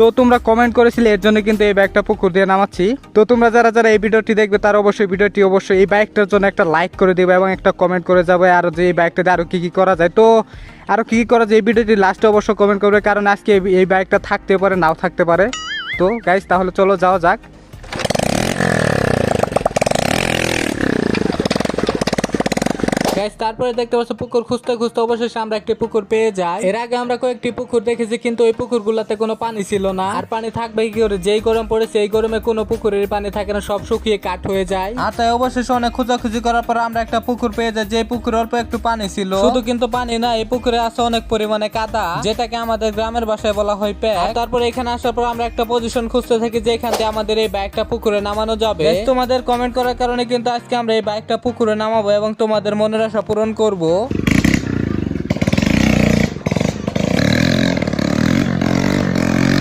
তো তোমরা কমেন্ট করেছিলে, এর জন্য কিন্তু এই বাইকটা পুকুর দিয়ে নামাচ্ছি। তো তোমরা যারা যারা এই ভিডিওটি দেখবে তারা অবশ্যই ভিডিওটি অবশ্যই এই বাইকটার জন্য একটা লাইক করে দিবে এবং একটা কমেন্ট করে যাবে, আর যে এই বাইকটাতে আরো কি কি করা যায়, তো আরো কি কি করা যায় এই ভিডিওটি লাস্টে অবশ্যই কমেন্ট করবে, কারণ আজকে এই বাইকটা থাকতে পারে নাও থাকতে পারে। তো গাইস তাহলে চলো যাওয়া যাক। গাইস তারপরে দেখতে পাচ্ছ পুকুর খুঁজতে খুঁজতে অবশেষে আমরা একটি পুকুর পেয়ে যাই। এর আগে আমরা কয়েকটি পুকুর দেখেছি, কিন্তু ওই পুকুরগুলোতে কোনো পানি ছিল না। আর পানি থাকবে কি করে, যেই গরম পড়েছে এই গরমে কোনো পুকুরের পানি থাকে না, সব শুকিয়ে কাঠ হয়ে যায়। আর তাই অবশেষে অনেক খোঁজাখুঁজি করার পর আমরা একটা পুকুর পেয়ে যাই, যে পুকুরে অল্প একটু পানি ছিল। শুধু কিন্তু পানি না, এই পুকুরে আছে অনেক পরিমাণে কাদা, যেটাকে আমাদের গ্রামের ভাষায় বলা হয় প্যাক। তারপরে এখানে আসার পর আমরা একটা পজিশন খুঁজতে থাকি যেখান থেকে আমাদের এই বাইকটা পুকুরে নামানো যাবে। তোমাদের কমেন্ট করার কারণে কিন্তু আজকে আমরা এই বাইকটা পুকুরে নামাবো এবং তোমাদের মনের আশা পূরণ করব।